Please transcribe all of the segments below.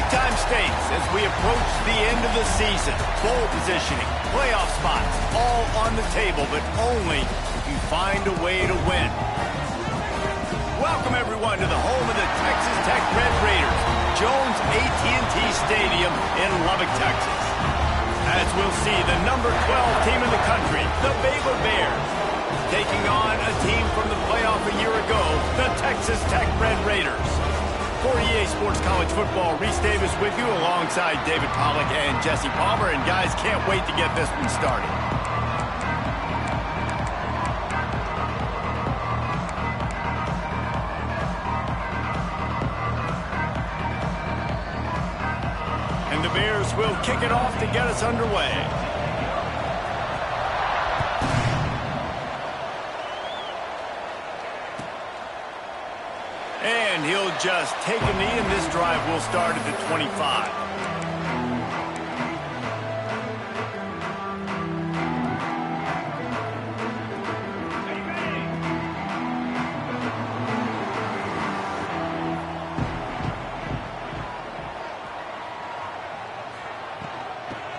Big-time stakes as we approach the end of the season. Bowl positioning, playoff spots, all on the table, but only if you find a way to win. Welcome, everyone, to the home of the Texas Tech Red Raiders, Jones AT&T Stadium in Lubbock, Texas. As we'll see the number 12 team in the country, the Baylor Bears, taking on a team from the playoff a year ago, the Texas Tech Red Raiders. For EA Sports College Football, Reese Davis with you alongside David Pollack and Jesse Palmer. And guys, can't wait to get this one started. And the Bears will kick it off to get us underway. And he'll just take a knee, and this drive will start at the 25.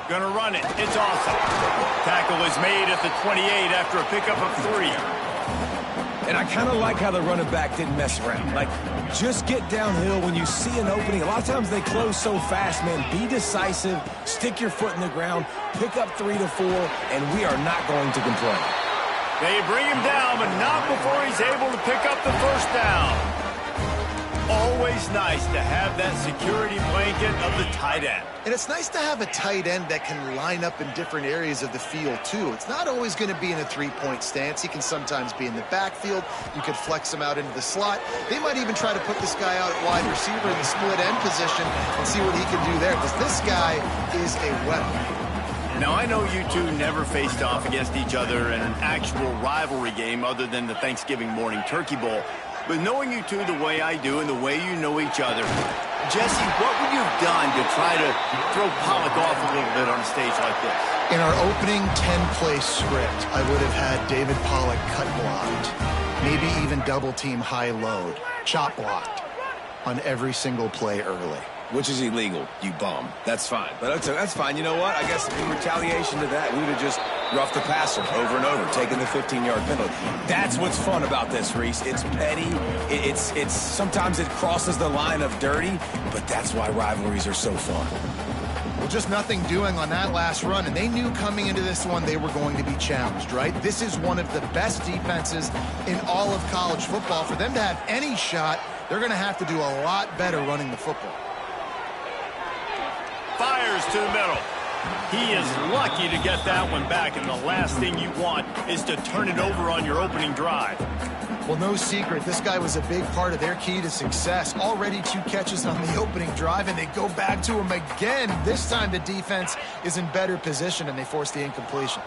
Gonna run it. It's awesome. Tackle is made at the 28 after a pickup of 3. And I kind of like how the running back didn't mess around. Like, just get downhill when you see an opening. A lot of times they close so fast, man. Be decisive, stick your foot in the ground, pick up 3 to 4, and we are not going to complain. They bring him down, but not before he's able to pick up the first down. Always nice to have that security blanket of the tight end. And it's nice to have a tight end that can line up in different areas of the field, too. It's not always going to be in a three-point stance. He can sometimes be in the backfield. You could flex him out into the slot. They might even try to put this guy out at wide receiver in the split end position and see what he can do there, because this guy is a weapon. Now, I know you two never faced off against each other in an actual rivalry game other than the Thanksgiving morning Turkey Bowl. But knowing you two the way I do and the way you know each other, Jesse, what would you have done to try to throw Pollack off a little bit on a stage like this? In our opening 10-play script, I would have had David Pollack cut blocked, maybe even double-team high load, chop blocked on every single play early. Which is illegal, you bum. That's fine. But that's fine. You know what? I guess in retaliation to that, we would have just roughed the passer over and over, taking the 15-yard penalty. That's what's fun about this, Reese. It's petty. It's sometimes it crosses the line of dirty, but that's why rivalries are so fun. Well, just nothing doing on that last run, and they knew coming into this one they were going to be challenged, right? This is one of the best defenses in all of college football. For them to have any shot, they're going to have to do a lot better running the football. Fires to the middle. He is lucky to get that one back, and the last thing you want is to turn it over on your opening drive. Well, no secret, this guy was a big part of their key to success. Already 2 catches on the opening drive, and they go back to him again. This time the defense is in better position, and they force the incompletion.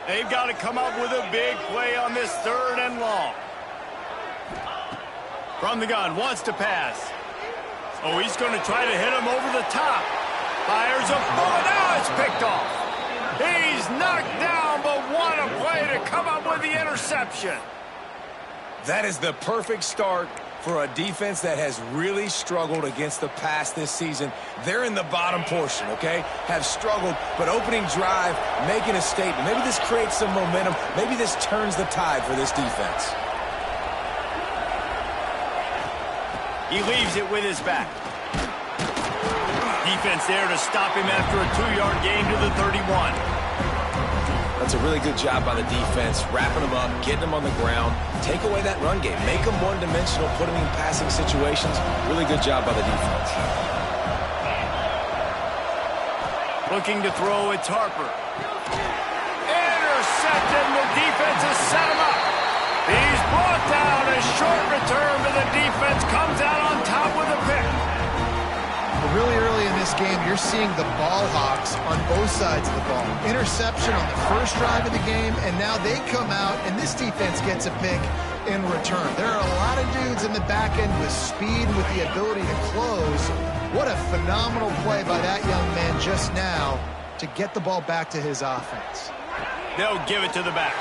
They've got to come up with a big play on this 3rd and long. From the gun, wants to pass. Oh, he's going to try to hit him over the top. Fires a bullet. Now it's picked off. He's knocked down, but what a play to come up with the interception. That is the perfect start for a defense that has really struggled against the pass this season. They're in the bottom portion, okay? Have struggled, but opening drive, making a statement. Maybe this creates some momentum. Maybe this turns the tide for this defense. He leaves it with his back. Defense there to stop him after a 2-yard gain to the 31. That's a really good job by the defense, wrapping them up, getting them on the ground, take away that run game, make them one-dimensional, put them in passing situations. Really good job by the defense. Looking to throw, it's Harper. Intercepted, and the defense has set him up. He's brought down. A short return, but the defense comes out on top with a pick. Really early in this game, you're seeing the ball hawks on both sides of the ball. Interception on the first drive of the game, and now they come out, and this defense gets a pick in return. There are a lot of dudes in the back end with speed, with the ability to close. What a phenomenal play by that young man just now to get the ball back to his offense. They'll give it to the back.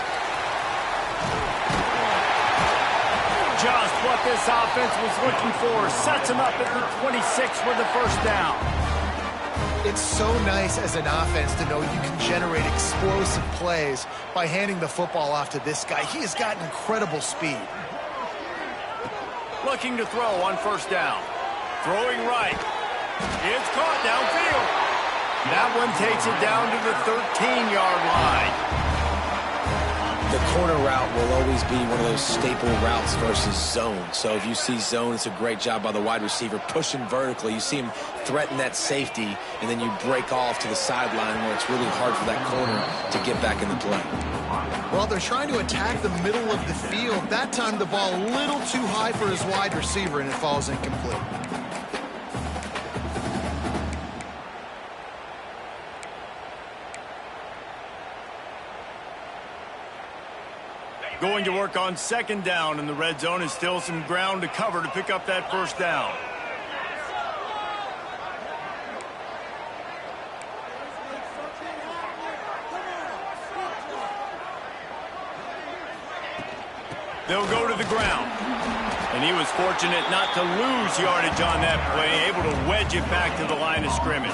just what this offense was looking for. Sets him up at the 26 for the first down. It's so nice as an offense to know you can generate explosive plays by handing the football off to this guy. He has got incredible speed. Looking to throw on first down. Throwing right. It's caught downfield. That one takes it down to the 13-yard line. The corner route will always be one of those staple routes versus zone. So if you see zone, it's a great job by the wide receiver pushing vertically. You see him threaten that safety, and then you break off to the sideline where it's really hard for that corner to get back into play. Well, they're trying to attack the middle of the field. That time the ball a little too high for his wide receiver, and it falls incomplete. Going to work on second down in the red zone, and still some ground to cover to pick up that first down. They'll go to the ground. And he was fortunate not to lose yardage on that play, able to wedge it back to the line of scrimmage.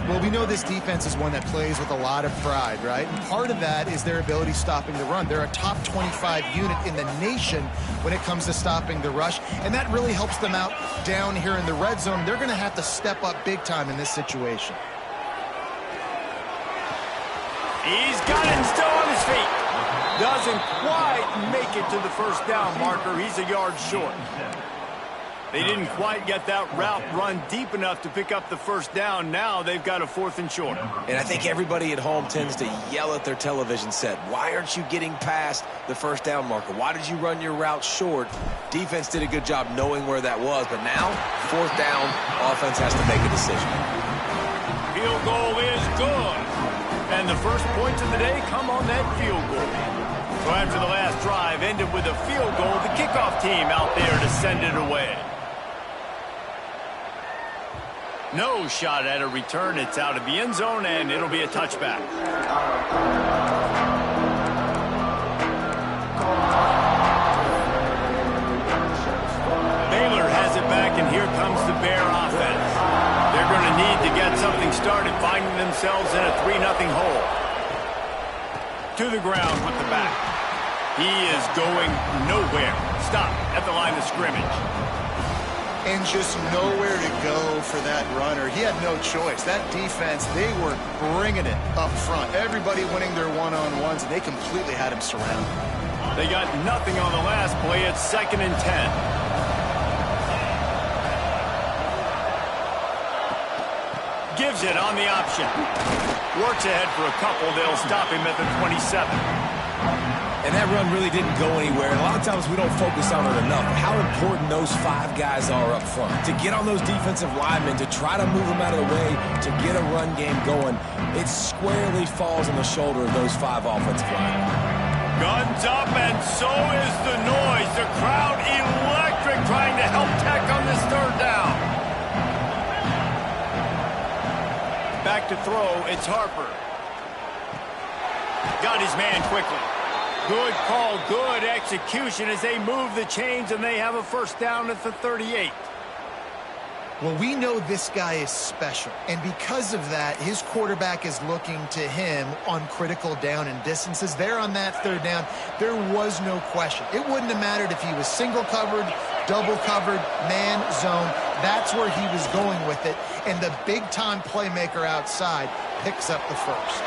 Well, we know this defense is one that plays with a lot of pride, right? And part of that is their ability stopping the run. They're a top 25 unit in the nation when it comes to stopping the rush, and that really helps them out down here in the red zone. They're going to have to step up big time in this situation. He's got it and still on his feet. Doesn't quite make it to the first down marker. He's a yard short. They didn't quite get that route run deep enough to pick up the first down. Now they've got a 4th and short. And I think everybody at home tends to yell at their television set, why aren't you getting past the first down marker? Why did you run your route short? Defense did a good job knowing where that was, but now, 4th down, offense has to make a decision. Field goal is good. And the first points of the day come on that field goal. So after the last drive ended with a field goal, the kickoff team out there to send it away. No shot at a return. It's out of the end zone, and it'll be a touchback. Baylor has it back, and here comes the Bear offense. They're going to need to get something started, finding themselves in a 3-0 hole. To the ground with the back. He is going nowhere. Stop at the line of scrimmage. And just nowhere to go for that runner. He had no choice. That defense, they were bringing it up front. Everybody winning their one-on-ones, and they completely had him surrounded. They got nothing on the last play. It's 2nd and 10. Gives it on the option. Works ahead for a couple. They'll stop him at the 27. And that run really didn't go anywhere. And a lot of times we don't focus on it enough. How important those 5 guys are up front. To get on those defensive linemen, to try to move them out of the way, to get a run game going, it squarely falls on the shoulder of those 5 offensive linemen. Guns up, and so is the noise. The crowd electric, trying to help Tech on this 3rd down. Back to throw, it's Harper. Got his man quickly. Good call, good execution as they move the chains, and they have a first down at the 38. Well, we know this guy is special, and because of that, his quarterback is looking to him on critical down and distances. There on that 3rd down, there was no question. It wouldn't have mattered if he was single covered, double covered, man, zone. That's where he was going with it, and the big-time playmaker outside picks up the first.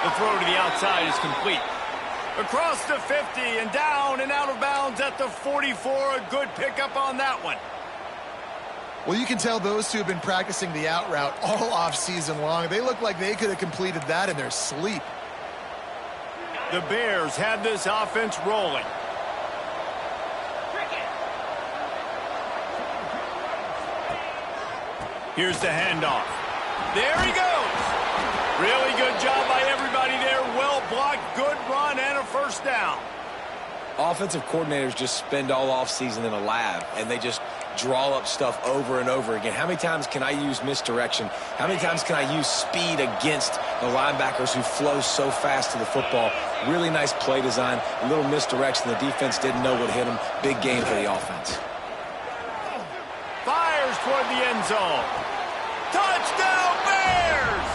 The throw to the outside is complete. Across the 50 and down and out of bounds at the 44. A good pickup on that one. Well, you can tell those two have been practicing the out route all off-season long. They look like they could have completed that in their sleep. The Bears have this offense rolling. Here's the handoff. There he goes. Really good job by everybody there. Well blocked, good run, and a first down. Offensive coordinators just spend all offseason in a lab, and they just draw up stuff over and over again. How many times can I use misdirection? How many times can I use speed against the linebackers who flow so fast to the football? Really nice play design, a little misdirection. The defense didn't know what hit them. Big game for the offense. Fires toward the end zone. Touchdown Bears!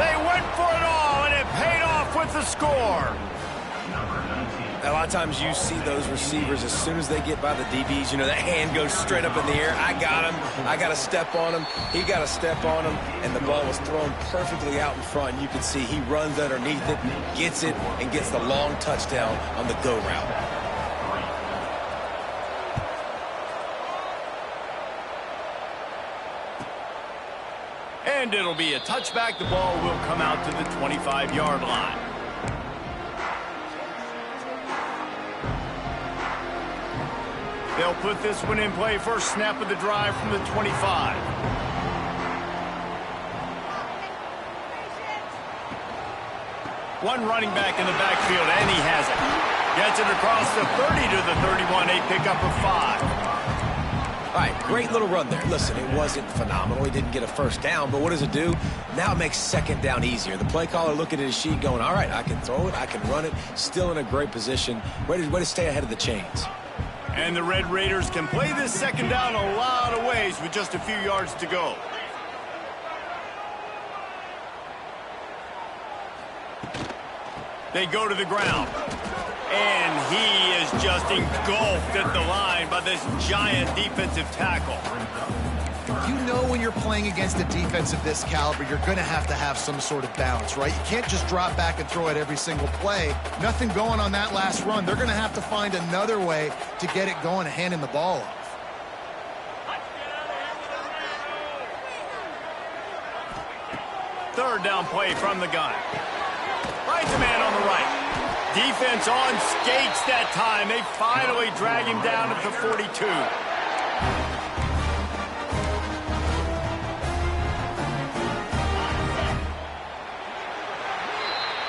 They went for it all, and it paid off with the score. A lot of times you see those receivers, as soon as they get by the DBs, you know, that hand goes straight up in the air. I got him. I got to step on him. He got to step on him. And the ball was thrown perfectly out in front. You can see he runs underneath it, gets it, and gets the long touchdown on the go route. And it'll be a touchback. The ball will come out to the 25-yard line. They'll put this one in play. First snap of the drive from the 25. One running back in the backfield, and he has it. Gets it across the 30 to the 31, a pickup of 5. All right, great little run there. Listen, it wasn't phenomenal. He didn't get a first down, but what does it do? Now it makes second down easier. The play caller looking at his sheet going, all right, I can throw it, I can run it, still in a great position. Way to stay ahead of the chains. And the Red Raiders can play this second down a lot of ways with just a few yards to go. They go to the ground. And he is just engulfed at the line by this giant defensive tackle. You know when you're playing against a defense of this caliber, you're going to have some sort of balance, right? You can't just drop back and throw it every single play. Nothing going on that last run. They're going to have to find another way to get it going and handing the ball off. Third down play from the gun. Finds a man on the right. Defense on skates that time. They finally drag him down at the 42.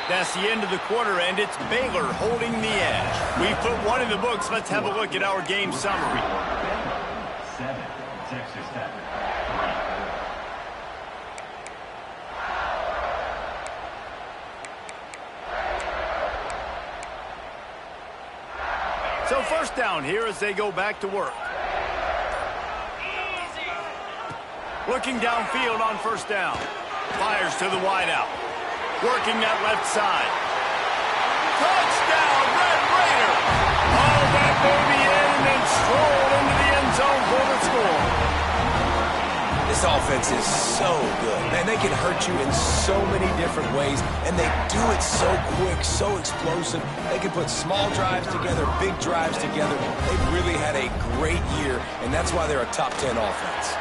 That's the end of the quarter, and it's Baylor holding the edge. We put one in the books. Let's have a look at our game summary. 7, Texas Tech. So first down here as they go back to work. Looking downfield on first down. Fires to the wideout. Working that left side. Touchdown, Red Raider! Oh, that baby in and then strolled into the end zone for the score. This offense is so good. Man, they can hurt you in so many different ways, and they do it so quick, so explosive. They can put small drives together, big drives together. They've really had a great year, and that's why they're a top 10 offense.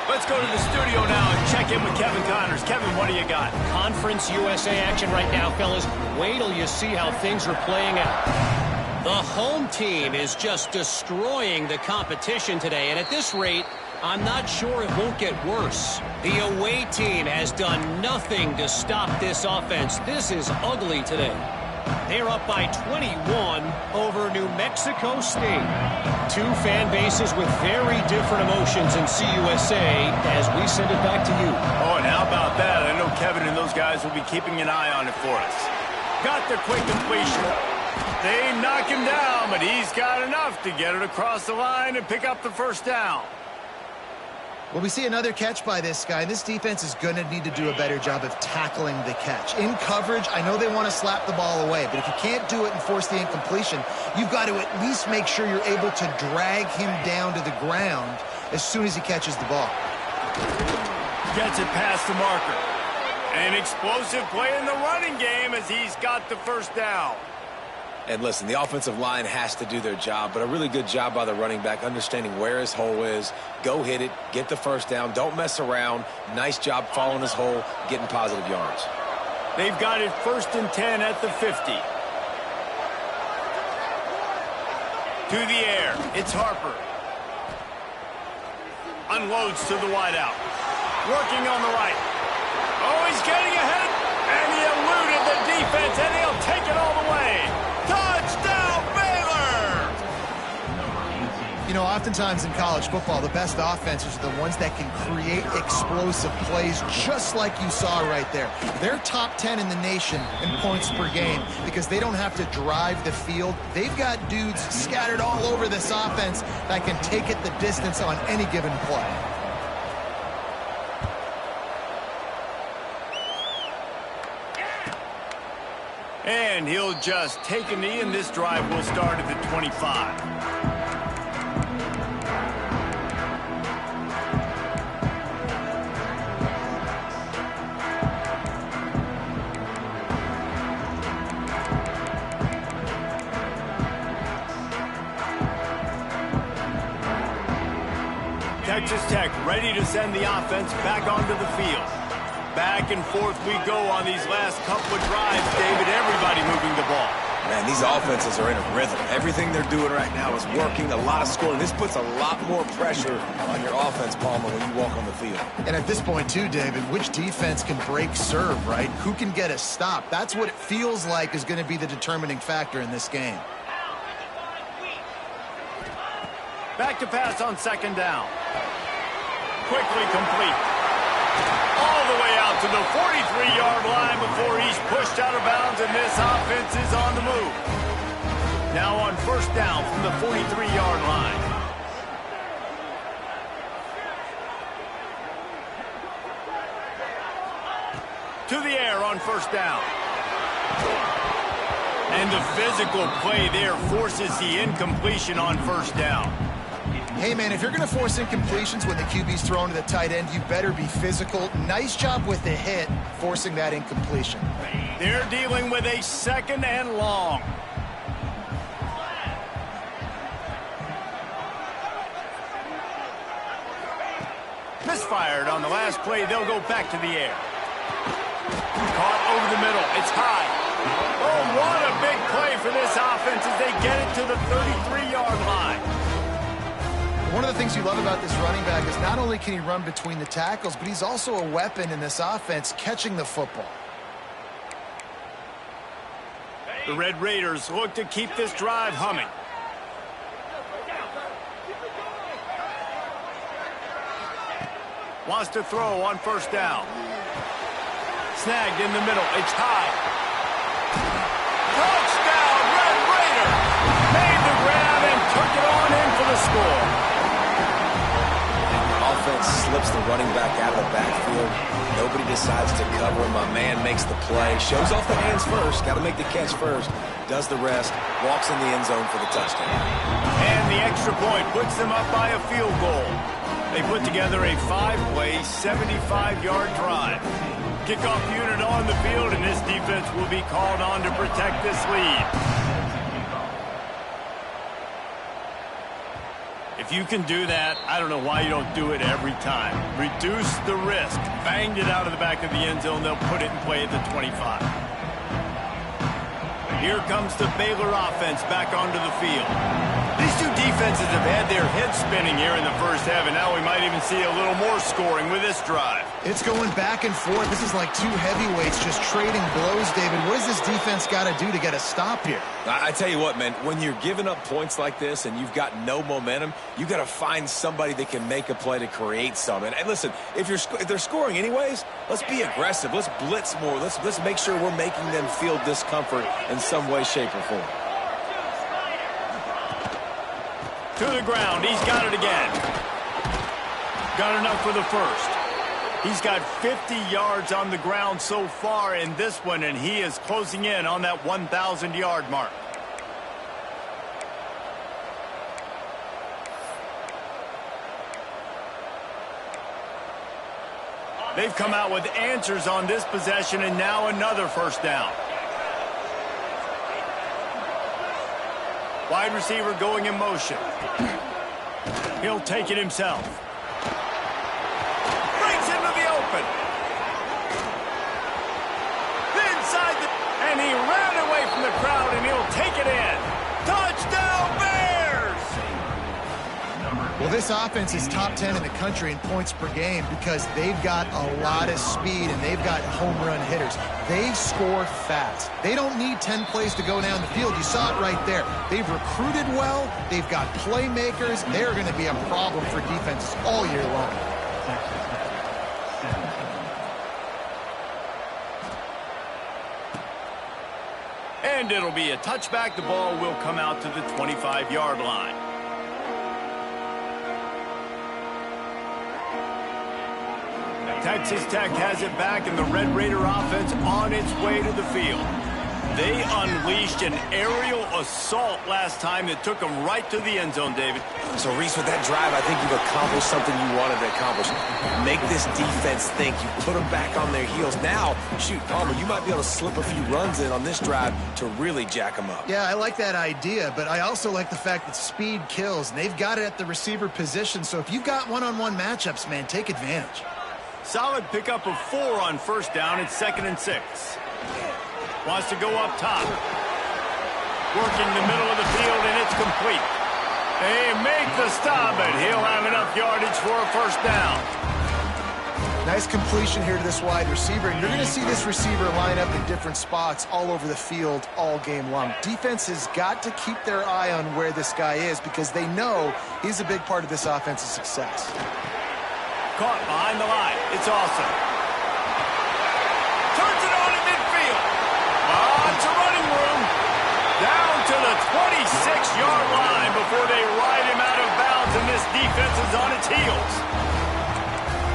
Let's go to the studio now and check in with Kevin Connors. Kevin, what do you got? Conference USA action right now, fellas. Wait till you see how things are playing out. The home team is just destroying the competition today, and at this rate, I'm not sure it won't get worse. The away team has done nothing to stop this offense. This is ugly today. They're up by 21 over New Mexico State. Two fan bases with very different emotions in CUSA as we send it back to you. Oh, and how about that? I know Kevin and those guys will be keeping an eye on it for us. Got the quick completion. They knock him down, but he's got enough to get it across the line and pick up the first down. Well, we see another catch by this guy. This defense is going to need to do a better job of tackling the catch. In coverage, I know they want to slap the ball away, but if you can't do it and force the incompletion, you've got to at least make sure you're able to drag him down to the ground as soon as he catches the ball. Gets it past the marker. An explosive play in the running game as he's got the first down. And listen, the offensive line has to do their job, but a really good job by the running back, understanding where his hole is. Go hit it, get the first down, don't mess around. Nice job following his hole, getting positive yards. They've got it 1st and 10 at the 50. To the air, it's Harper. Unloads to the wideout. Working on the right. Oh, he's getting ahead, and he eluded the defense, and he'll take it all the way. Touchdown, Baylor! You know, Oftentimes in college football, the best offenses are the ones that can create explosive plays, just like you saw right there. They're top 10 in the nation in points per game because they don't have to drive the field. They've got dudes scattered all over this offense that can take it the distance on any given play. And he'll just take a knee, and this drive will start at the 25. Texas Tech ready to send the offense back onto the field. Back and forth we go on these last couple of drives, David. Everybody moving the ball. Man, these offenses are in a rhythm. Everything they're doing right now is working. A lot of scoring. This puts a lot more pressure on your offense, Palmer, when you walk on the field. And at this point, too, David, which defense can break serve, right? Who can get a stop? That's what it feels like is going to be the determining factor in this game. Back to pass on second down. Quickly complete. All the way out to the 43-yard line before he's pushed out of bounds, and this offense is on the move. Now on first down from the 43-yard line. To the air on first down. And the physical play there forces the incompletion on first down. Hey, man, if you're going to force incompletions when the QB's thrown to the tight end, you better be physical. Nice job with the hit, forcing that incompletion. They're dealing with a second and long. Misfired on the last play. They'll go back to the air. Caught over the middle. It's high. Oh, what a big play for this offense as they get it to the 33-yard line. One of the things you love about this running back is not only can he run between the tackles, but he's also a weapon in this offense catching the football. The Red Raiders look to keep this drive humming. Wants to throw on first down. Snagged in the middle. It's high. Touchdown, Red Raiders! Made the grab and took it on in for the score. Offense slips the running back out of the backfield. Nobody decides to cover him. My man makes the play. Shows off the hands first. Got to make the catch first. Does the rest. Walks in the end zone for the touchdown. And the extra point puts them up by a field goal. They put together a 5-play, 75-yard drive. Kickoff unit on the field, and this defense will be called on to protect this lead. If you can do that, I don't know why you don't do it every time. Reduce the risk. Banged it out of the back of the end zone. They'll put it in play at the 25. Here comes the Baylor offense back onto the field. These two defenses have had their heads spinning here in the first half, and now we might even see a little more scoring with this drive. It's going back and forth. This is like two heavyweights just trading blows, David. What does this defense got to do to get a stop here? I tell you what, man, when you're giving up points like this and you've got no momentum, you got to find somebody that can make a play to create something. And listen, if they're scoring anyways, let's be aggressive. Let's blitz more. Let's make sure we're making them feel discomfort in some way, shape, or form. To the ground. He's got it again. Got enough for the first. He's got 50 yards on the ground so far in this one, and he is closing in on that 1,000-yard mark. They've come out with answers on this possession, and now another first down. Wide receiver going in motion. He'll take it himself. Breaks into the open. Inside the... And he ran away from the crowd, and he'll take it in. Touchdown, Bears! Well, this offense is top 10 in the country in points per game because they've got a lot of speed and they've got home run hitters. They score fast. They don't need 10 plays to go down the field. You saw it right there. They've recruited well. They've got playmakers. They're going to be a problem for defenses all year long. And it'll be a touchback. The ball will come out to the 25-yard line. Texas Tech has it back, and the Red Raider offense on its way to the field. They unleashed an aerial assault last time that took them right to the end zone, David. So, Reese, with that drive, I think you've accomplished something you wanted to accomplish. Make this defense think. You put them back on their heels. Now, shoot, Palmer, you might be able to slip a few runs in on this drive to really jack them up. Yeah, I like that idea, but I also like the fact that speed kills, and they've got it at the receiver position. So if you've got one-on-one matchups, man, take advantage. Solid pickup of 4 on first down. It's 2nd and 6. Wants to go up top. Working the middle of the field, and it's complete. They make the stop, and he'll have enough yardage for a first down. Nice completion here to this wide receiver, and you're going to see this receiver line up in different spots all over the field all game long. Defense has got to keep their eye on where this guy is because they know he's a big part of this offense's success. Caught behind the line. It's awesome. Turns it on in midfield. Lots of running room. Down to the 26-yard line before they ride him out of bounds, and this defense is on its heels.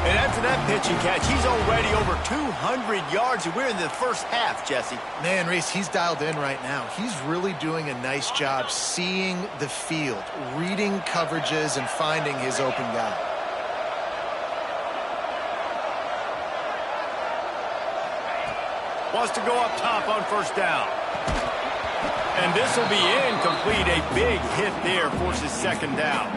And after that pitch and catch, he's already over 200 yards, and we're in the first half, Jesse. Man, Reese, he's dialed in right now. He's really doing a nice job seeing the field, reading coverages, and finding his open guy. Wants to go up top on first down. And this will be incomplete. A big hit there forces 2nd down.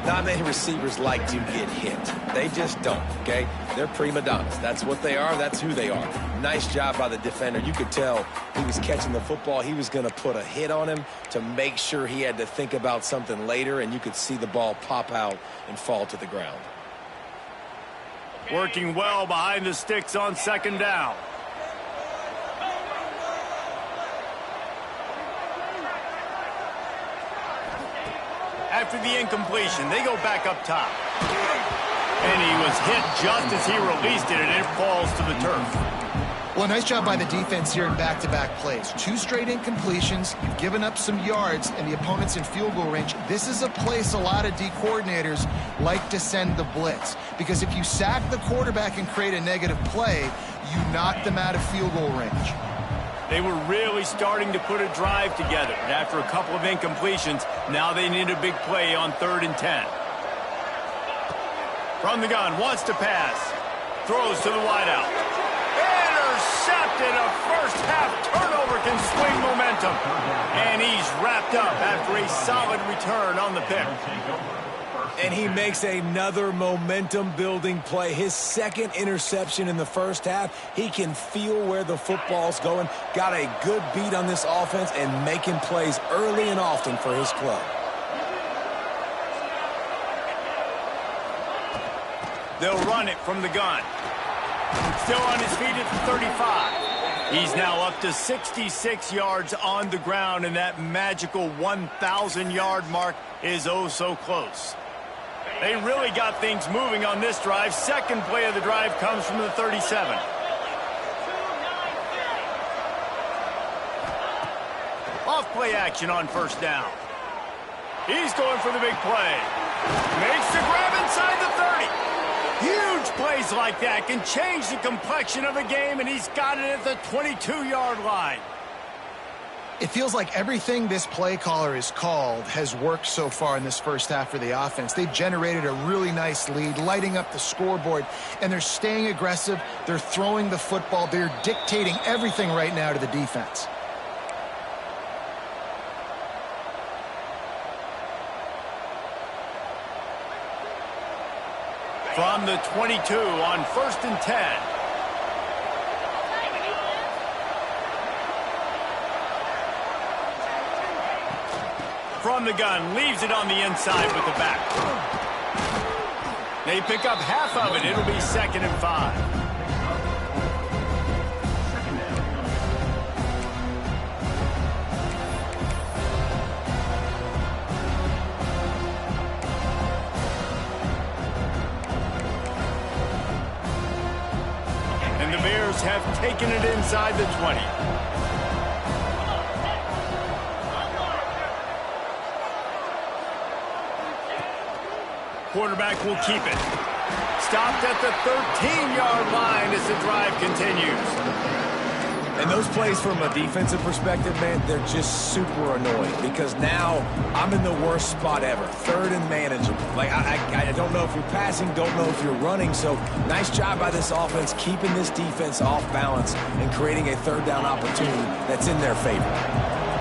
Not many receivers like to get hit. They just don't, okay? They're prima donnas. That's what they are. That's who they are. Nice job by the defender. You could tell he was catching the football. He was going to put a hit on him to make sure he had to think about something later, and you could see the ball pop out and fall to the ground. Working well behind the sticks on 2nd down. After the incompletion, they go back up top. And he was hit just as he released it, and it falls to the turf. Well, nice job by the defense here in back-to-back plays. 2 straight incompletions. You've given up some yards, and the opponent's in field goal range. This is a place a lot of D coordinators like to send the blitz. Because if you sack the quarterback and create a negative play, you knock them out of field goal range. They were really starting to put a drive together. And after a couple of incompletions, now they need a big play on 3rd and 10. From the gun, wants to pass. Throws to the wideout. Intercepted. A first-half turnover can swing momentum. And he's wrapped up after a solid return on the pick. And he makes another momentum-building play. His 2nd interception in the first half. He can feel where the football's going. Got a good beat on this offense and making plays early and often for his club. They'll run it from the gun. Still on his feet at the 35. He's now up to 66 yards on the ground, and that magical 1,000-yard mark is oh so close. They really got things moving on this drive. 2nd play of the drive comes from the 37. Off play action on first down. He's going for the big play. Makes the grab inside the 30. Huge plays like that can change the complexion of a game, and he's got it at the 22-yard line. It feels like everything this play caller has called has worked so far in this first half for the offense. They've generated a really nice lead, lighting up the scoreboard, and they're staying aggressive. They're throwing the football. They're dictating everything right now to the defense. From the 22 on 1st and 10. from the gun, leaves it on the inside with the back. They pick up half of it. It'll be 2nd and 5. And the Bears have taken it inside the 20. Quarterback will keep it. Stopped at the 13-yard line as the drive continues. And those plays from a defensive perspective, man, they're just super annoying because now I'm in the worst spot ever. 3rd and manageable. Like, I don't know if you're passing, don't know if you're running. So nice job by this offense keeping this defense off balance and creating a 3rd down opportunity that's in their favor.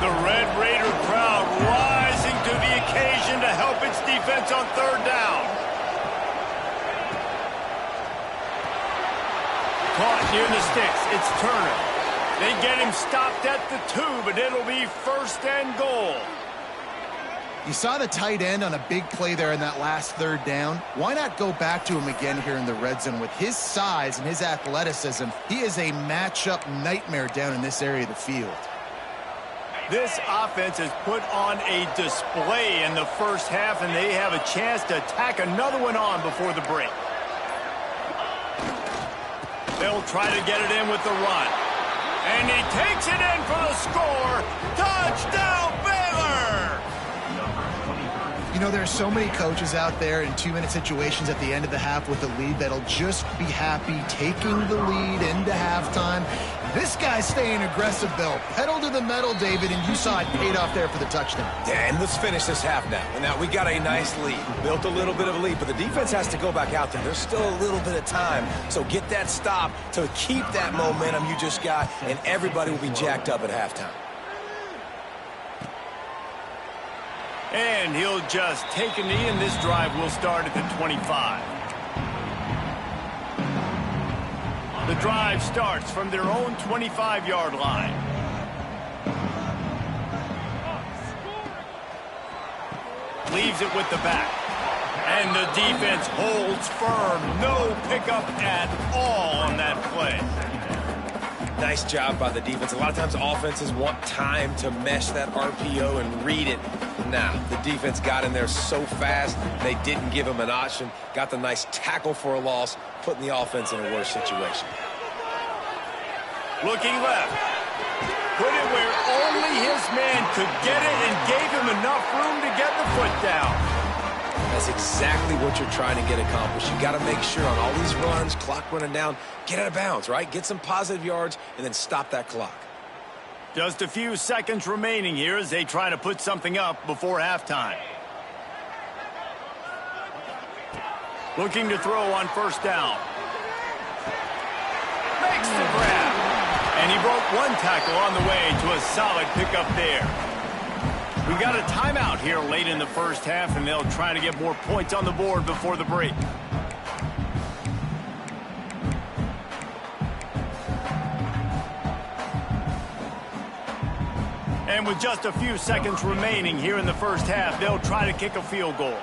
The Red Raider crowd rising to the occasion to help its defense on 3rd down. Caught near the sticks. It's Turner. They get him stopped at the 2, but it'll be 1st and goal. You saw the tight end on a big play there in that last 3rd down. Why not go back to him again here in the red zone? With his size and his athleticism, he is a matchup nightmare down in this area of the field. This offense has put on a display in the first half, and they have a chance to tack another one on before the break. They'll try to get it in with the run. And he takes it in for the score. Touchdown, Baylor! You know, there's so many coaches out there in 2-minute situations at the end of the half with the lead that'll just be happy taking the lead into halftime. This guy's staying aggressive, though. Pedal to the metal, David, and you saw it paid off there for the touchdown. Yeah, and let's finish this half now. And now we got a nice lead. Built a little bit of a lead, but the defense has to go back out there. There's still a little bit of time. So get that stop to keep that momentum you just got, and everybody will be jacked up at halftime. And he'll just take a knee, and this drive will start at the 25. The drive starts from their own 25-yard line. Leaves it with the back. And the defense holds firm. No pickup at all on that play. Nice job by the defense. A lot of times offenses want time to mesh that RPO and read it. Now, the defense got in there so fast, they didn't give him an option. Got the nice tackle for a loss, putting the offense in a worse situation. Looking left. Put it where only his man could get it and gave him enough room to get the foot down. That's exactly what you're trying to get accomplished. You got to make sure on all these runs, clock running down, get out of bounds, right? Get some positive yards and then stop that clock. Just a few seconds remaining here as they try to put something up before halftime. Looking to throw on 1st down. Makes the grab. And he broke one tackle on the way to a solid pickup there. We've got a timeout here late in the first half, and they'll try to get more points on the board before the break. And with just a few seconds remaining here in the first half, they'll try to kick a field goal.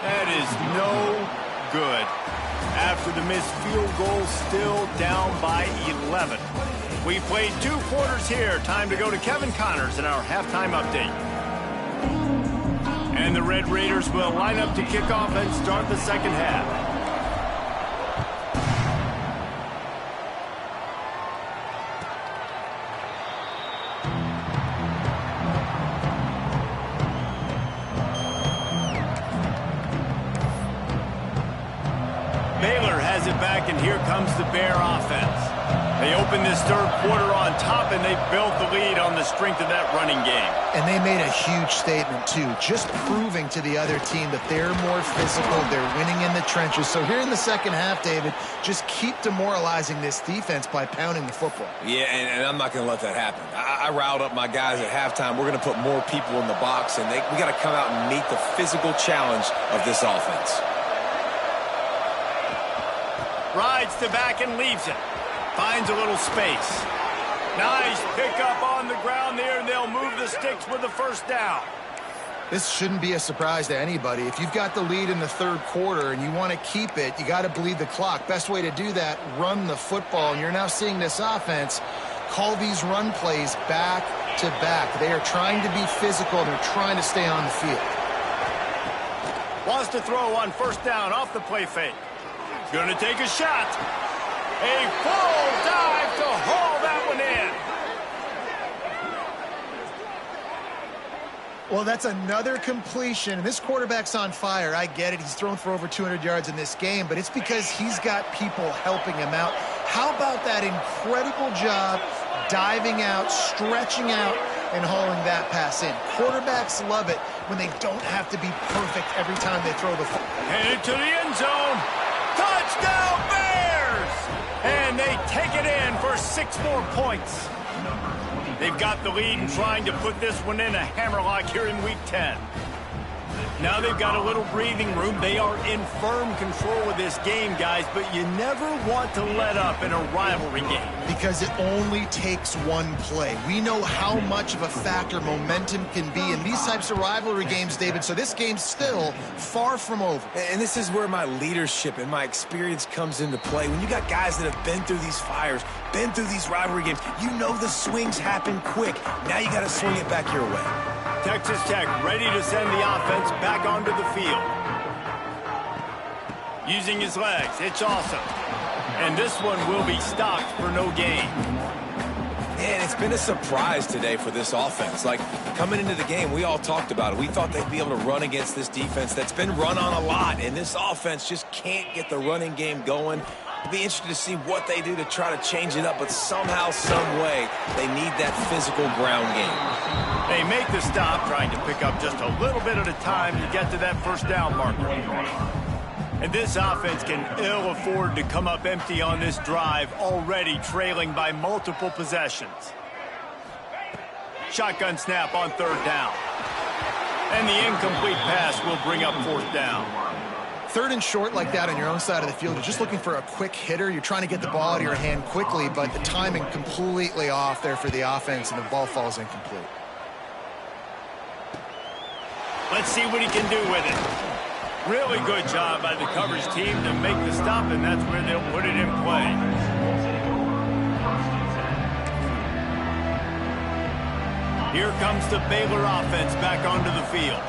That is no good. After the missed field goal, still down by 11. We played 2 quarters here. Time to go to Kevin Connors in our halftime update. And the Red Raiders will line up to kick off and start the second half. Baylor has it back, and here comes the Bear offense. They opened this third quarter on top, and they built the lead on the strength of that running game. And they made a huge statement, too, just proving to the other team that they're more physical, they're winning in the trenches. So here in the second half, David, just keep demoralizing this defense by pounding the football. Yeah, and I'm not going to let that happen. I riled up my guys at halftime. We're going to put more people in the box, and we got to come out and meet the physical challenge of this offense. Rides to back and leaves it. Finds a little space. Nice pickup on the ground there, and they'll move the sticks with the first down. This shouldn't be a surprise to anybody. If you've got the lead in the third quarter and you want to keep it, you got to bleed the clock. Best way to do that, run the football. And you're now seeing this offense call these run plays back to back. They are trying to be physical, and they're trying to stay on the field. Wants to throw on first down off the play fake. Going to take a shot. A full dive to haul that one in. Well, that's another completion. This quarterback's on fire. I get it. He's thrown for over 200 yards in this game, but it's because he's got people helping him out. How about that incredible job diving out, stretching out, and hauling that pass in? Quarterbacks love it when they don't have to be perfect every time they throw the football. Headed to the end zone. Touchdown, Bears! And they take it in for 6 more points. They've got the lead and trying to put this one in a hammerlock here in Week 10. Now they've got a little breathing room. They are in firm control of this game, guys, but you never want to let up in a rivalry game. Because it only takes one play. We know how much of a factor momentum can be in these types of rivalry games, David, so this game's still far from over. And this is where my leadership and my experience comes into play. When you got guys that have been through these fires, been through these rivalry games, you know the swings happen quick. Now you got to swing it back your way. Texas Tech ready to send the offense back onto the field. Using his legs, it's awesome. And this one will be stopped for no gain. And it's been a surprise today for this offense. Like, coming into the game, we all talked about it. We thought they'd be able to run against this defense that's been run on a lot, and this offense just can't get the running game going. It'll be interesting to see what they do to try to change it up, but somehow, some way, they need that physical ground game. They make the stop, trying to pick up just a little bit at a time to get to that first down marker. And this offense can ill afford to come up empty on this drive, already trailing by multiple possessions. Shotgun snap on third down. And the incomplete pass will bring up fourth down. Third and short like that on your own side of the field, you're just looking for a quick hitter. You're trying to get the ball out of your hand quickly, but the timing completely off there for the offense, and the ball falls incomplete. Let's see what he can do with it. Really good job by the coverage team to make the stop, and that's where they'll put it in play. Here comes the Baylor offense back onto the field.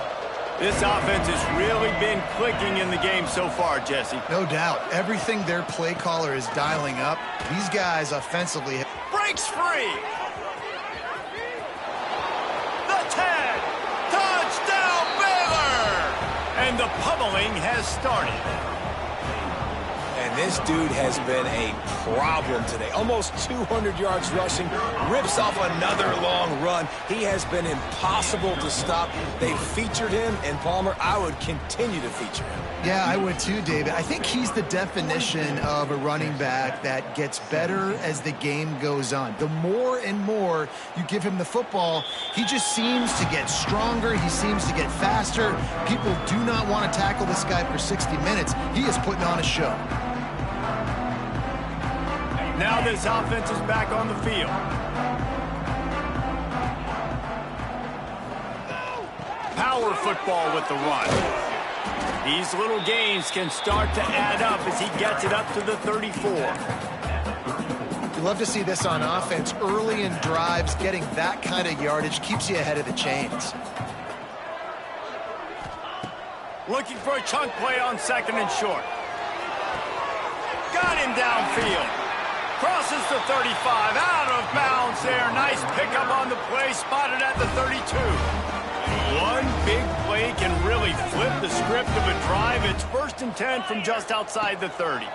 This offense has really been clicking in the game so far, Jesse. No doubt. Everything their play caller is dialing up, these guys offensively. Breaks free. The 10. Touchdown, Baylor! And the pummeling has started. And this dude has been a problem today. Almost 200 yards rushing, rips off another long run. He has been impossible to stop. They featured him, and Palmer, I would continue to feature him. Yeah, I would too, David. I think he's the definition of a running back that gets better as the game goes on. The more and more you give him the football, he just seems to get stronger. He seems to get faster. People do not want to tackle this guy for 60 minutes. He is putting on a show. Now this offense is back on the field. Power football with the run. These little gains can start to add up as he gets it up to the 34. You love to see this on offense. Early in drives, getting that kind of yardage keeps you ahead of the chains. Looking for a chunk play on second and short. Got him downfield. Crosses the 35, out of bounds there. Nice pickup on the play, spotted at the 32. One big play can really flip the script of a drive. It's 1st and 10 from just outside the 30.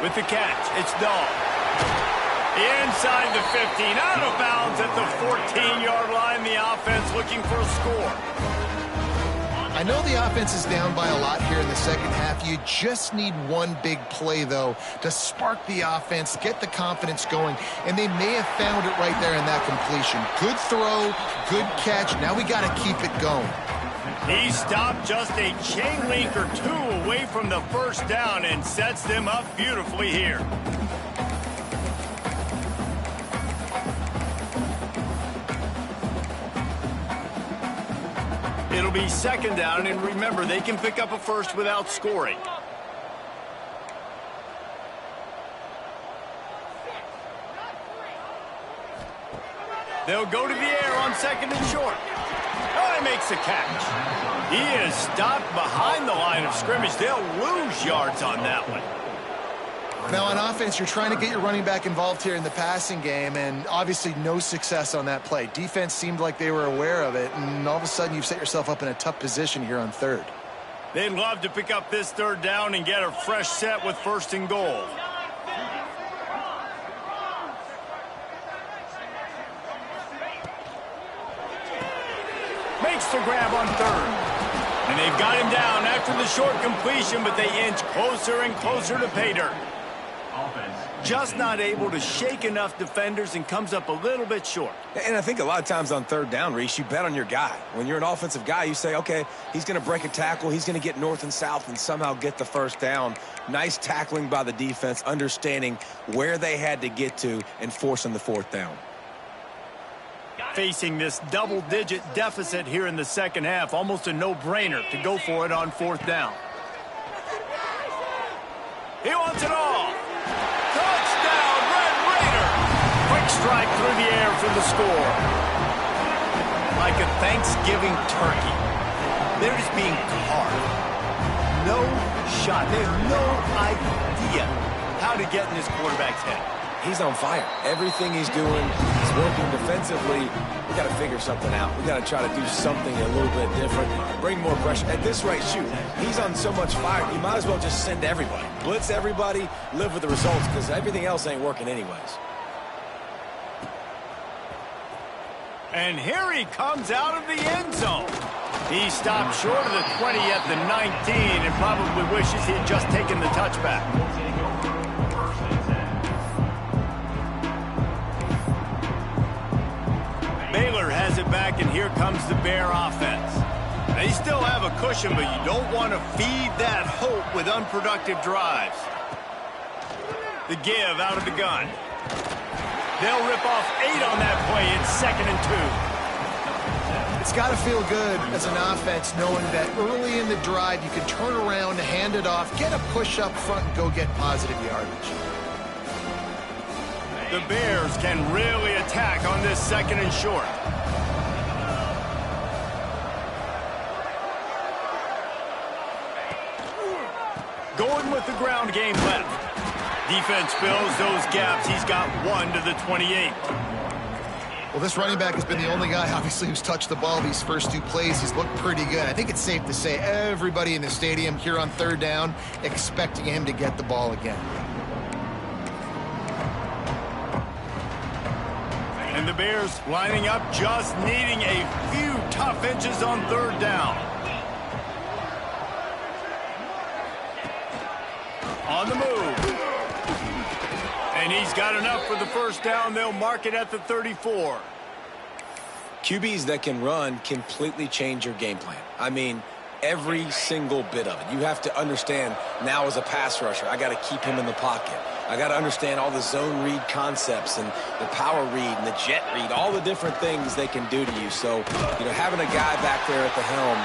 With the catch, it's Dahl. Inside the 15, out of bounds at the 14-yard line. The offense looking for a score. I know the offense is down by a lot here in the second half. You just need one big play, though, to spark the offense, get the confidence going, and they may have found it right there in that completion. Good throw, good catch. Now we got to keep it going. He stopped just a chain link or two away from the first down and sets them up beautifully here. It'll be second down, and remember, they can pick up a first without scoring. They'll go to the air on second and short. Oh, he makes the catch. He is stopped behind the line of scrimmage. They'll lose yards on that one. Now, on offense, you're trying to get your running back involved here in the passing game, and obviously no success on that play. Defense seemed like they were aware of it, and all of a sudden you've set yourself up in a tough position here on third. They'd love to pick up this third down and get a fresh set with first and goal. Makes the grab on third. And they've got him down after the short completion, but they inch closer and closer to pay dirt. Just not able to shake enough defenders and comes up a little bit short. And I think a lot of times on third down, Reese, you bet on your guy. When you're an offensive guy, you say, okay, he's going to break a tackle, he's going to get north and south and somehow get the first down. Nice tackling by the defense, understanding where they had to get to and forcing the fourth down. Facing this double-digit deficit here in the second half, almost a no-brainer to go for it on fourth down. He wants it all. Touchdown, Red Raider! Quick strike through the air for the score. Like a Thanksgiving turkey. They're just being carved. No shot. They have no idea how to get in this quarterback's head. He's on fire. Everything he's doing is working defensively. We got to figure something out. We got to try to do something a little bit different. Bring more pressure. At this rate, shoot, he's on so much fire, you might as well just send everybody. Blitz everybody, live with the results, because everything else ain't working anyways. And here he comes out of the end zone. He stopped short of the 20 at the 19 and probably wishes he had just taken the touchback. Baylor has it back, and here comes the Bear offense. They still have a cushion, but you don't want to feed that hope with unproductive drives. The give out of the gun. They'll rip off 8 on that play. It's second and 2. It's got to feel good as an offense knowing that early in the drive you can turn around, hand it off, get a push up front, and go get positive yardage. The Bears can really attack on this second and short. Going with the ground game left. Defense fills those gaps. He's got 1 to the 28. Well, this running back has been the only guy, obviously, who's touched the ball these first 2 plays. He's looked pretty good. I think it's safe to say everybody in the stadium here on third down expecting him to get the ball again. And the Bears lining up, just needing a few tough inches on third down. On the move. And he's got enough for the first down. They'll mark it at the 34. QBs that can run completely change your game plan. I mean, every single bit of it. You have to understand now as a pass rusher, I got to keep him in the pocket. I got to understand all the zone read concepts and the power read and the jet read, all the different things they can do to you. So, you know, having a guy back there at the helm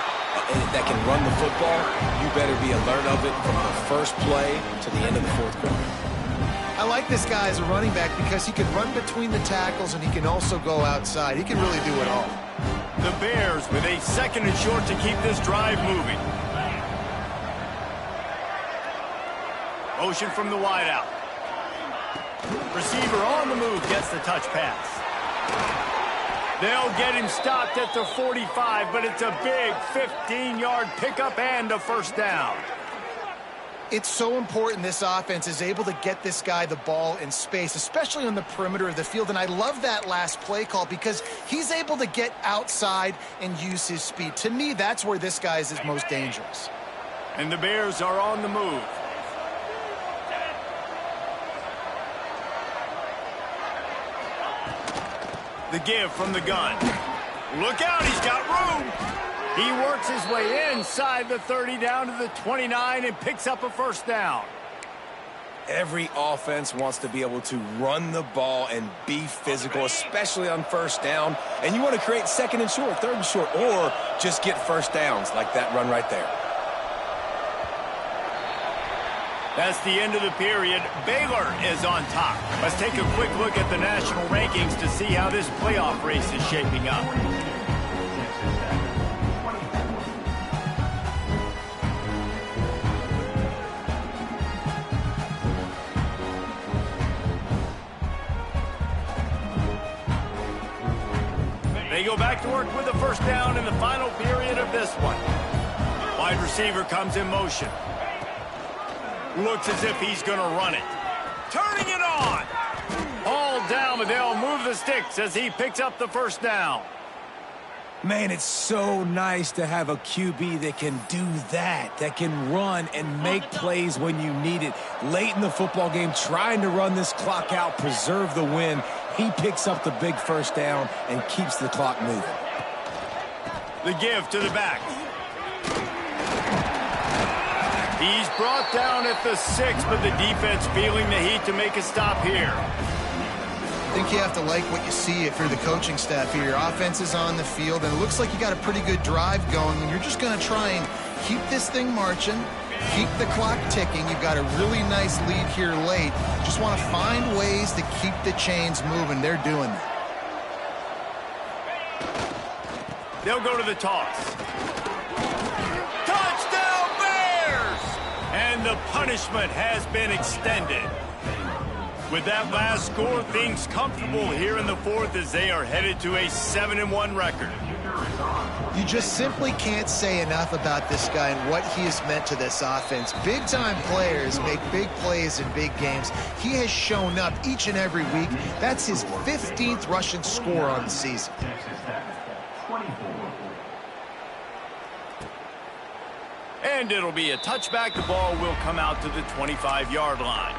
that can run the football, you better be alert of it from the first play to the end of the fourth quarter. I like this guy as a running back because he can run between the tackles and he can also go outside. He can really do it all. The Bears with a second and short to keep this drive moving. Motion from the wideout. Receiver on the move gets the touch pass. They'll get him stopped at the 45, but it's a big 15-yard pickup and a first down. It's so important this offense is able to get this guy the ball in space, especially on the perimeter of the field. And I love that last play call because he's able to get outside and use his speed. To me, that's where this guy is most dangerous. And the Bears are on the move. The give from the gun. Look out, he's got room. He works his way inside the 30 down to the 29 and picks up a first down. Every offense wants to be able to run the ball and be physical, especially on first down. And you want to create second and short, third and short, or just get first downs like that run right there. That's the end of the period. Baylor is on top. Let's take a quick look at the national rankings to see how this playoff race is shaping up. They go back to work with a first down in the final period of this one. Wide receiver comes in motion. Looks as if he's going to run it. Turning it on. All down, but they'll move the sticks as he picks up the first down. Man, it's so nice to have a QB that can do that can run and make plays when you need it. Late in the football game, trying to run this clock out, preserve the win. He picks up the big first down and keeps the clock moving. The give to the back. He's brought down at the 6, but the defense feeling the heat to make a stop here. I think you have to like what you see if you're the coaching staff here. Your offense is on the field, and it looks like you got a pretty good drive going, and you're just going to try and keep this thing marching, keep the clock ticking. You've got a really nice lead here late. Just want to find ways to keep the chains moving. They're doing that. They'll go to the toss. Touchdown Bears! And the punishment has been extended. With that last score, things comfortable here in the fourth as they are headed to a 7-1 record. You just simply can't say enough about this guy and what he has meant to this offense. Big-time players make big plays in big games. He has shown up each and every week. That's his 15th rushing score on the season. And it'll be a touchback. The ball will come out to the 25-yard line.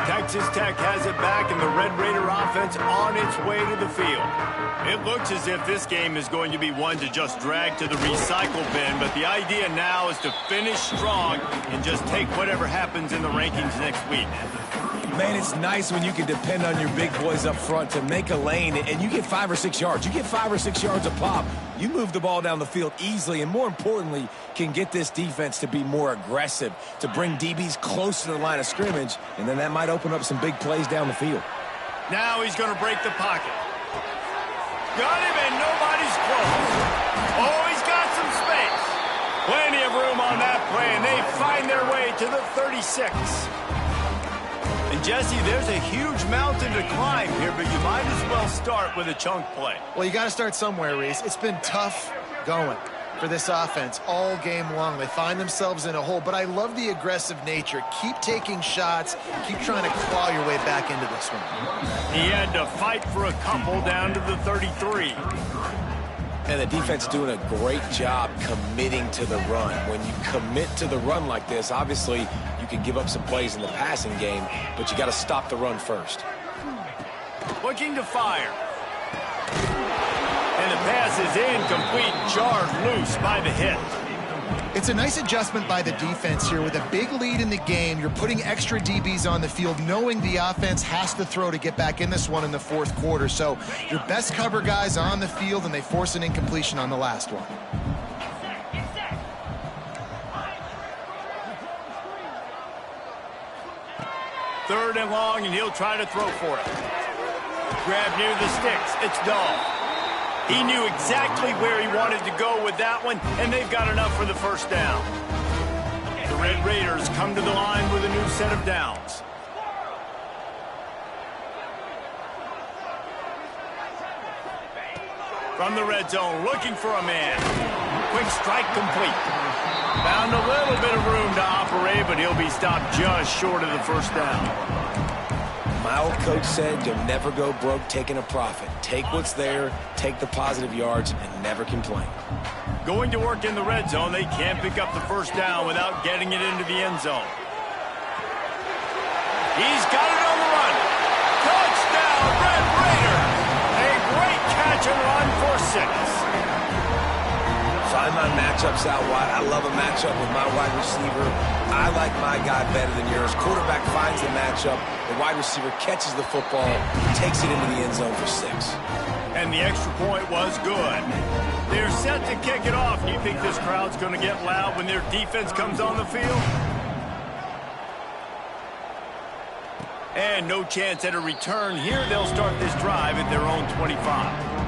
Texas Tech has it back, and the Red Raider offense on its way to the field. It looks as if this game is going to be one to just drag to the recycle bin, but the idea now is to finish strong and just take whatever happens in the rankings next week. Man, it's nice when you can depend on your big boys up front to make a lane, and you get 5 or 6 yards. You get 5 or 6 yards a pop. You move the ball down the field easily, and more importantly, can get this defense to be more aggressive, to bring DBs close to the line of scrimmage, and then that might open up some big plays down the field. Now he's going to break the pocket. Got him, and nobody's close. Oh, he's got some space. Plenty of room on that play, and they find their way to the 36. And, Jesse, there's a huge mountain to climb here, but you might as well start with a chunk play. Well, you got to start somewhere, Reese. It's been tough going for this offense all game long. They find themselves in a hole, but I love the aggressive nature. Keep taking shots. Keep trying to claw your way back into this one. He had to fight for a couple down to the 33. And the defense doing a great job committing to the run. When you commit to the run like this, obviously you can give up some plays in the passing game, but you got to stop the run first. Looking to fire. And the pass is incomplete, jarred loose by the hit. It's a nice adjustment by the defense here. With a big lead in the game, you're putting extra DBs on the field, knowing the offense has to throw to get back in this one in the fourth quarter. So your best cover guys on the field, and they force an incompletion on the last one. Third and long, and he'll try to throw for it. Grab near the sticks. It's Dahl. He knew exactly where he wanted to go with that one, and they've got enough for the first down. The Red Raiders come to the line with a new set of downs. From the red zone, looking for a man. Quick strike complete. Found a little bit of room to operate, but he'll be stopped just short of the first down. My old coach said you'll never go broke taking a profit. Take what's there, take the positive yards, and never complain. Going to work in the red zone, they can't pick up the first down without getting it into the end zone. He's got it on the run. Touchdown, Red Raiders! catch and run for 6. So I'm on matchups out wide. I love a matchup with my wide receiver. I like my guy better than yours. Quarterback finds the matchup. The wide receiver catches the football, takes it into the end zone for 6. And the extra point was good. They're set to kick it off. Do you think this crowd's going to get loud when their defense comes on the field? And no chance at a return here. They'll start this drive at their own 25.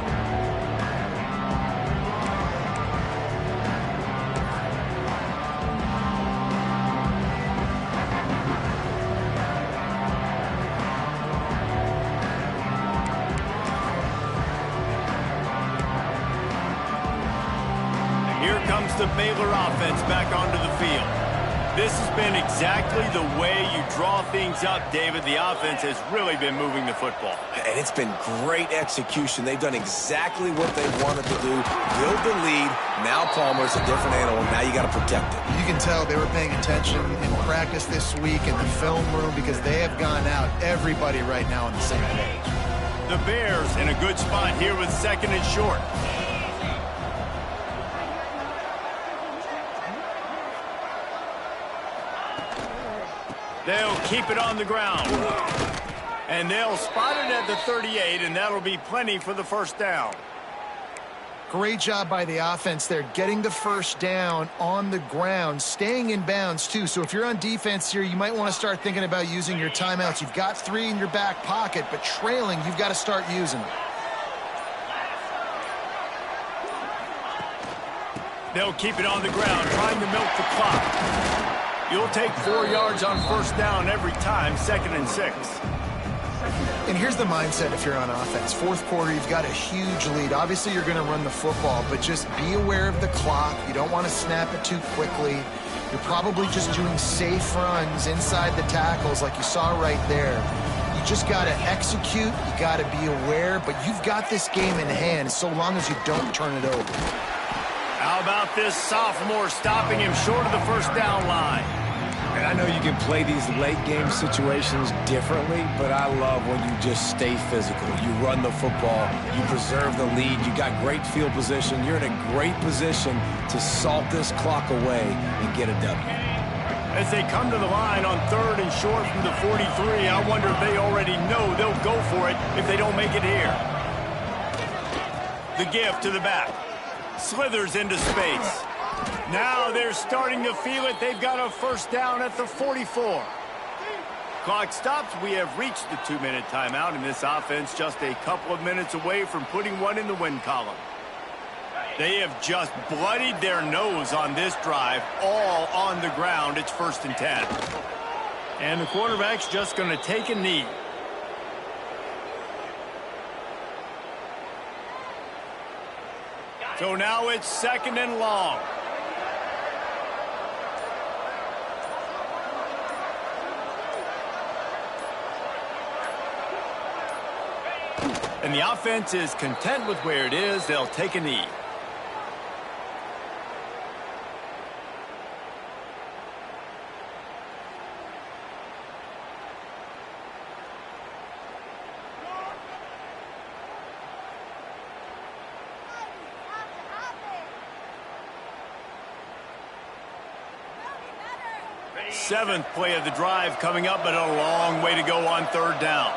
Comes the Baylor offense back onto the field. This has been exactly the way you draw things up, David. The offense has really been moving the football. And it's been great execution. They've done exactly what they wanted to do. Build the lead. Now Palmer's a different animal. Now you got to protect it. You can tell they were paying attention in practice this week in the film room because they have gone out, everybody right now on the same page. The Bears in a good spot here with 2nd and short. They'll keep it on the ground. And they'll spot it at the 38, and that'll be plenty for the first down. Great job by the offense there, getting the first down on the ground, staying in bounds, too. So if you're on defense here, you might want to start thinking about using your timeouts. You've got 3 in your back pocket, but trailing, you've got to start using them. They'll keep it on the ground, trying to milk the clock. You'll take 4 yards on first down every time, 2nd and 6. And here's the mindset if you're on offense. 4th quarter, you've got a huge lead. Obviously, you're going to run the football, but just be aware of the clock. You don't want to snap it too quickly. You're probably just doing safe runs inside the tackles like you saw right there. You just got to execute. You got to be aware, but you've got this game in hand so long as you don't turn it over. How about this sophomore stopping him short of the first down line? And I know you can play these late-game situations differently, but I love when you just stay physical. You run the football. You preserve the lead. You got great field position. You're in a great position to salt this clock away and get a W. As they come to the line on 3rd and short from the 43, I wonder if they already know they'll go for it if they don't make it here. The give to the back. Slithers into space. Now they're starting to feel it. They've got a first down at the 44. Clock stops. We have reached the 2-minute timeout, and this offense just a couple of minutes away from putting one in the win column. They have just bloodied their nose on this drive, all on the ground. It's 1st and 10. And the quarterback's just going to take a knee. So now it's 2nd and long. And the offense is content with where it is. They'll take a knee. Seventh play of the drive coming up, but a long way to go on 3rd down.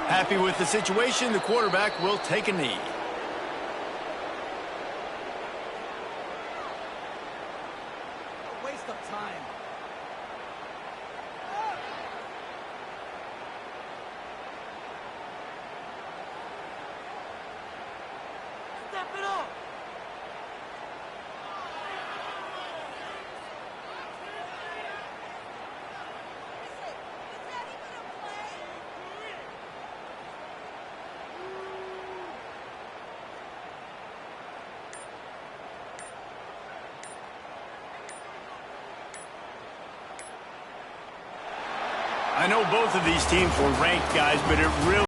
Happy with the situation, the quarterback will take a knee. A waste of time. Step it up. I know both of these teams were ranked, guys, but it really